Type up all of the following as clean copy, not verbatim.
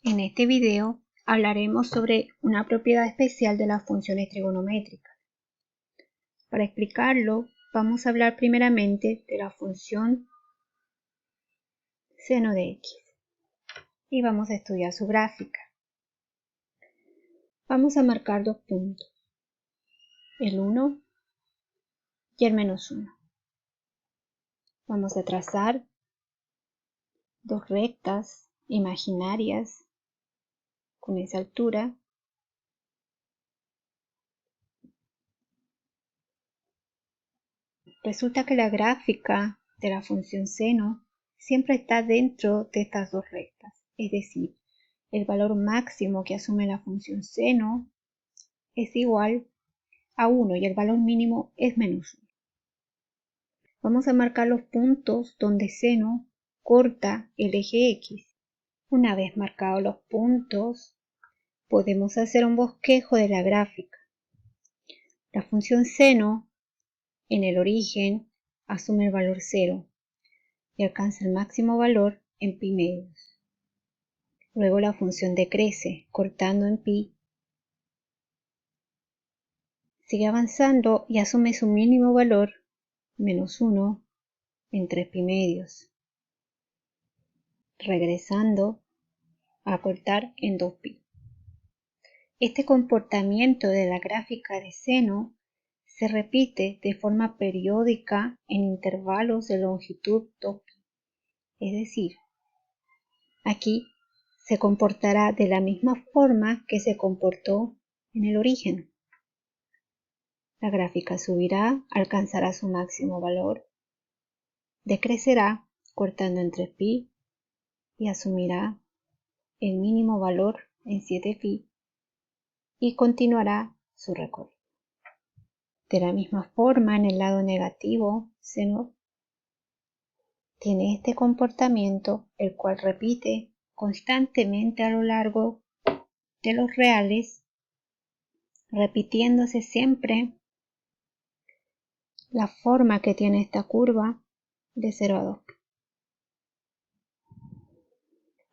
En este video hablaremos sobre una propiedad especial de las funciones trigonométricas. Para explicarlo, vamos a hablar primeramente de la función seno de x y vamos a estudiar su gráfica. Vamos a marcar dos puntos, el 1 y el -1. Vamos a trazar dos rectas imaginarias con esa altura. Resulta que la gráfica de la función seno siempre está dentro de estas dos rectas, es decir, el valor máximo que asume la función seno es igual a 1 y el valor mínimo es -1. Vamos a marcar los puntos donde seno corta el eje X. Una vez marcados los puntos, podemos hacer un bosquejo de la gráfica. La función seno en el origen asume el valor 0 y alcanza el máximo valor en pi medios. Luego la función decrece, cortando en pi. Sigue avanzando y asume su mínimo valor, -1, en 3 pi medios. Regresando a cortar en 2 pi. Este comportamiento de la gráfica de seno se repite de forma periódica en intervalos de longitud 2 pi. Es decir, aquí se comportará de la misma forma que se comportó en el origen. La gráfica subirá, alcanzará su máximo valor, decrecerá cortando en 3 pi y asumirá el mínimo valor en 7 pi y continuará su recorrido. De la misma forma, en el lado negativo, seno tiene este comportamiento, el cual repite constantemente a lo largo de los reales, repitiéndose siempre la forma que tiene esta curva de 0 a 2.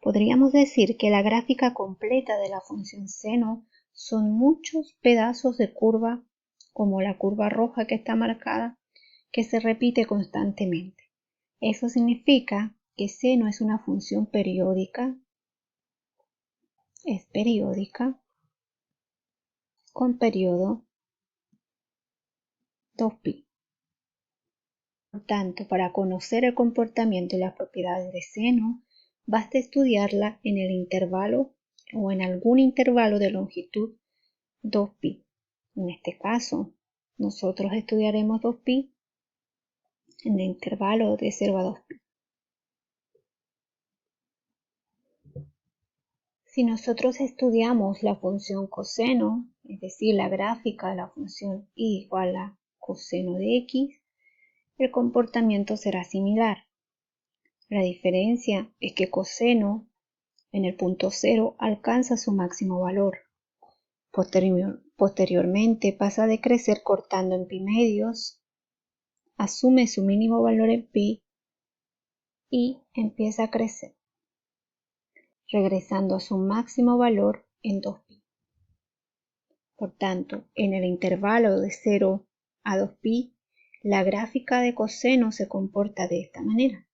Podríamos decir que la gráfica completa de la función seno son muchos pedazos de curva, como la curva roja que está marcada, que se repite constantemente. Eso significa que seno es una función periódica, es periódica, con periodo 2π. Por tanto, para conocer el comportamiento y las propiedades de seno, basta estudiarla en el intervalo o en algún intervalo de longitud 2π. En este caso, nosotros estudiaremos 2π en el intervalo de 0 a 2π. Si nosotros estudiamos la función coseno, es decir, la gráfica de la función y igual a coseno de x, el comportamiento será similar. La diferencia es que coseno en el punto 0 alcanza su máximo valor. Posteriormente pasa a decrecer cortando en pi medios, asume su mínimo valor en pi y empieza a crecer, regresando a su máximo valor en 2π. Por tanto, en el intervalo de 0 a 2π, la gráfica de coseno se comporta de esta manera.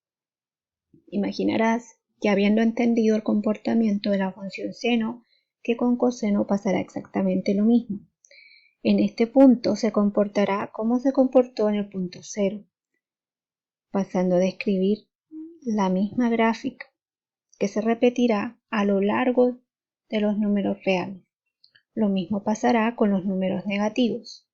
Imaginarás que habiendo entendido el comportamiento de la función seno, que con coseno pasará exactamente lo mismo. En este punto se comportará como se comportó en el punto 0, pasando a describir la misma gráfica que se repetirá a lo largo de los números reales. Lo mismo pasará con los números negativos.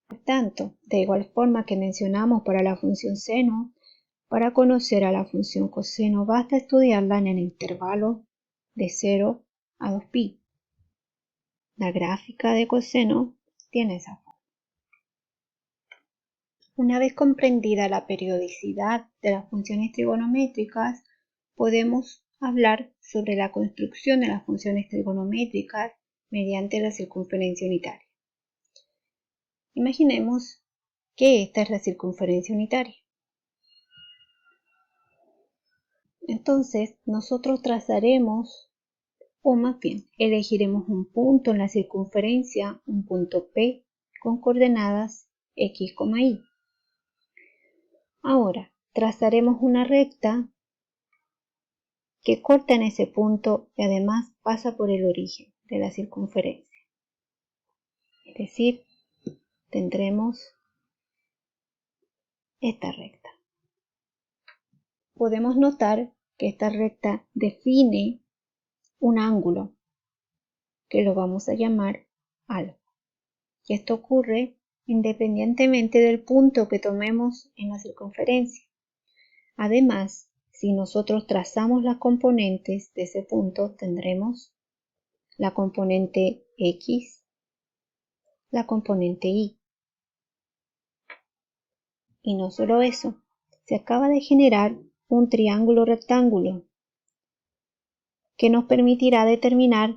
Por tanto, de igual forma que mencionamos para la función seno, para conocer a la función coseno basta estudiarla en el intervalo de 0 a 2π. La gráfica de coseno tiene esa forma. Una vez comprendida la periodicidad de las funciones trigonométricas, podemos hablar sobre la construcción de las funciones trigonométricas mediante la circunferencia unitaria. Imaginemos que esta es la circunferencia unitaria. Entonces, nosotros trazaremos, o más bien, elegiremos un punto en la circunferencia, un punto P, con coordenadas X, Y. Ahora, trazaremos una recta que corta en ese punto y además pasa por el origen de la circunferencia. Es decir, tendremos esta recta. Podemos notar que esta recta define un ángulo que lo vamos a llamar alfa. Esto ocurre independientemente del punto que tomemos en la circunferencia. Además, si nosotros trazamos las componentes de ese punto, tendremos la componente X, la componente Y. Y no solo eso, se acaba de generar un triángulo rectángulo que nos permitirá determinar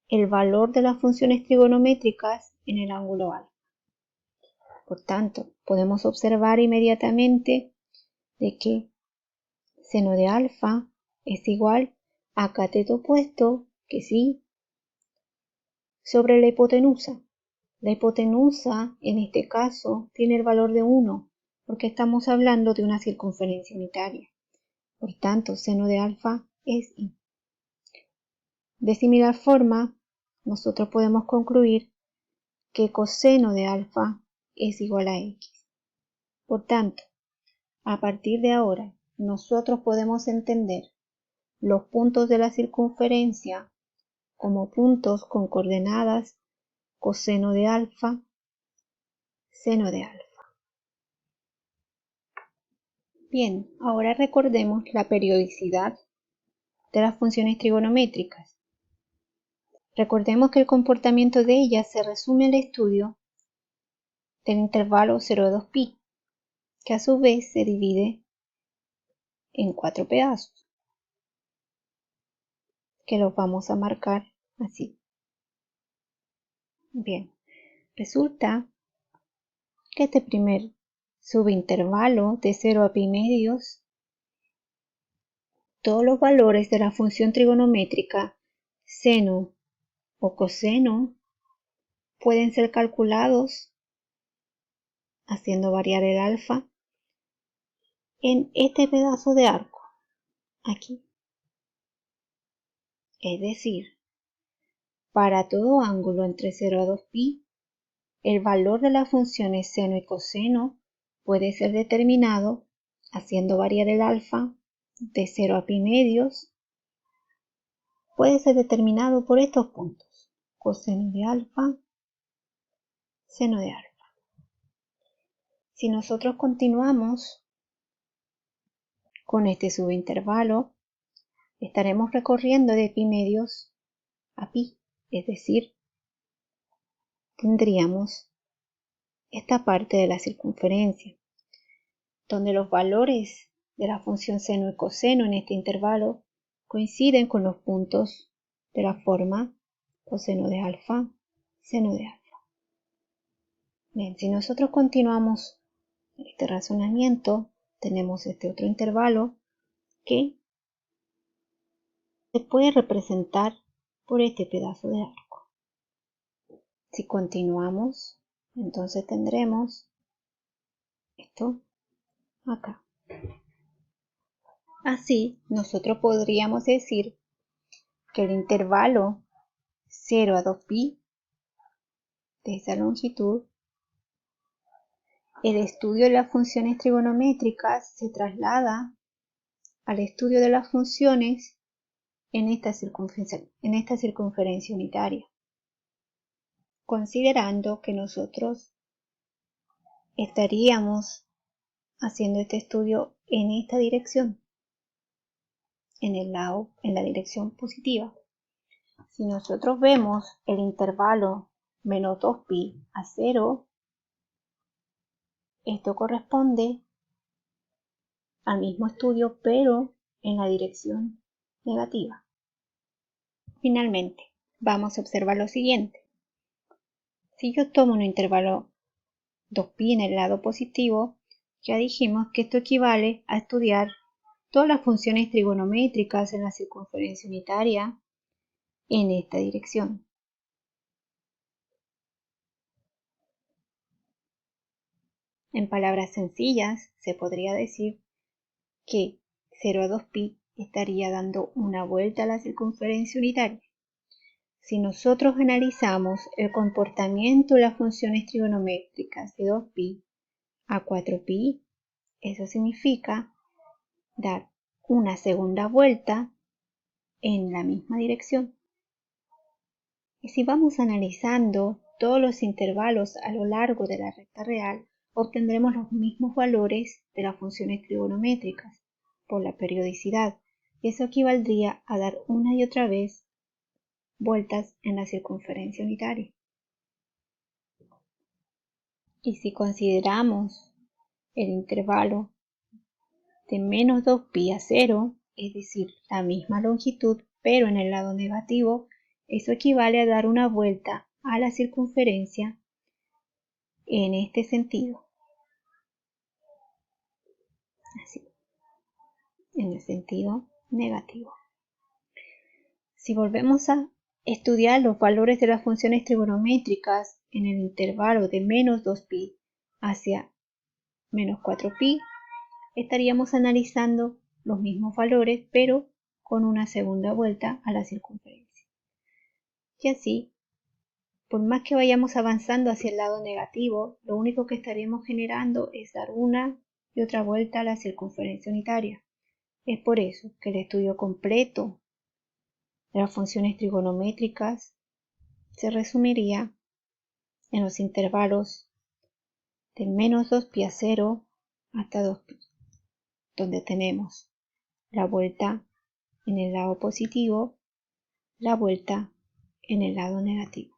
el valor de las funciones trigonométricas en el ángulo alfa. Por tanto, podemos observar inmediatamente de que seno de alfa es igual a cateto opuesto, que sí, sobre la hipotenusa. La hipotenusa, en este caso, tiene el valor de 1, porque estamos hablando de una circunferencia unitaria. Por tanto, seno de alfa es I. De similar forma, nosotros podemos concluir que coseno de alfa es igual a X. Por tanto, a partir de ahora, nosotros podemos entender los puntos de la circunferencia como puntos con coordenadas coseno de alfa, seno de alfa. Bien, ahora recordemos la periodicidad de las funciones trigonométricas. Recordemos que el comportamiento de ellas se resume en el estudio del intervalo 0 a 2pi, que a su vez se divide en 4 pedazos, que los vamos a marcar así. Bien, resulta que este primer subintervalo de 0 a pi medios, todos los valores de la función trigonométrica seno o coseno pueden ser calculados haciendo variar el alfa en este pedazo de arco, aquí. Es decir, para todo ángulo entre 0 a 2pi, el valor de las funciones seno y coseno puede ser determinado haciendo variar el alfa de 0 a pi medios. Puede ser determinado por estos puntos: coseno de alfa, seno de alfa. Si nosotros continuamos con este subintervalo, estaremos recorriendo de pi medios a pi, es decir, tendríamos esta parte de la circunferencia, donde los valores de la función seno y coseno en este intervalo coinciden con los puntos de la forma coseno de alfa, seno de alfa. Bien, si nosotros continuamos este razonamiento, tenemos este otro intervalo que se puede representar por este pedazo de arco. Si continuamos, entonces tendremos esto acá. Así, nosotros podríamos decir que el intervalo 0 a 2pi de esa longitud, el estudio de las funciones trigonométricas se traslada al estudio de las funciones en esta circunferencia unitaria, considerando que nosotros estaríamos haciendo este estudio en esta dirección, en la dirección positiva. Si nosotros vemos el intervalo menos 2pi a 0, esto corresponde al mismo estudio, pero en la dirección negativa. Finalmente, vamos a observar lo siguiente. Si yo tomo un intervalo 2pi en el lado positivo, ya dijimos que esto equivale a estudiar todas las funciones trigonométricas en la circunferencia unitaria en esta dirección. En palabras sencillas, se podría decir que 0 a 2pi estaría dando una vuelta a la circunferencia unitaria. Si nosotros analizamos el comportamiento de las funciones trigonométricas de 2pi a 4pi, eso significa dar una segunda vuelta en la misma dirección. Y si vamos analizando todos los intervalos a lo largo de la recta real, obtendremos los mismos valores de las funciones trigonométricas por la periodicidad. Eso equivaldría a dar una y otra vez vueltas en la circunferencia unitaria. Y si consideramos el intervalo de menos 2pi a 0, es decir, la misma longitud, pero en el lado negativo, eso equivale a dar una vuelta a la circunferencia en este sentido. Así, en el sentido negativo. Si volvemos a estudiar los valores de las funciones trigonométricas en el intervalo de menos 2pi hacia menos 4pi, estaríamos analizando los mismos valores, pero con una segunda vuelta a la circunferencia. Y así, por más que vayamos avanzando hacia el lado negativo, lo único que estaremos generando es dar una y otra vuelta a la circunferencia unitaria. Es por eso que el estudio completo de las funciones trigonométricas se resumiría en los intervalos de menos 2pi a 0 hasta 2pi, donde tenemos la vuelta en el lado positivo, la vuelta en el lado negativo.